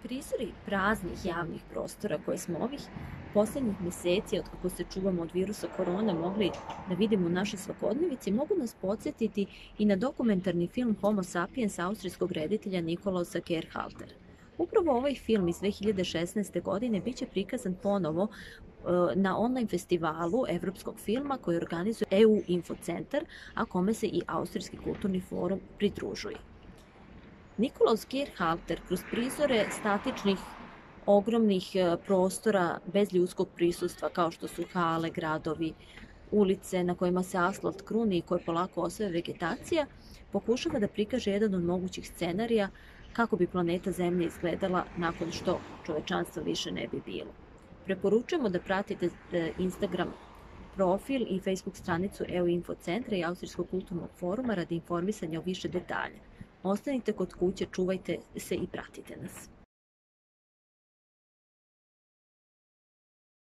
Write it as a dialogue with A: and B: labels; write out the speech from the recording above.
A: Prizori praznih javnih prostora koje smo ovih posljednjih mjeseci, od kako se čuvamo od virusa korona, mogli da vidimo u našoj svakodnevici, mogu nas podsjetiti i na dokumentarni film Homo sapiens austrijskog reditelja Nikolausa Gerhaltera. Upravo ovaj film iz 2016. godine bit će prikazan ponovo na online festivalu evropskog filma koji organizuje EU Infocentar, a kome se i Austrijski kulturni forum pridružuje. Nikolaus Gerhalter kroz prizore statičnih, ogromnih prostora bez ljudskog prisustva, kao što su hale, gradovi, ulice na kojima se asfalt kruni i koje polako osvaja vegetacija, pokušava da prikaže jedan od mogućih scenarija kako bi planeta Zemlja izgledala nakon što čovečanstva više ne bi bilo. Preporučujemo da pratite Instagram profil i Facebook stranicu EU Infocentra i Austrijskog kulturnog foruma radi informisanja o više detalja. Ostanite kod kuće, čuvajte se i pratite nas.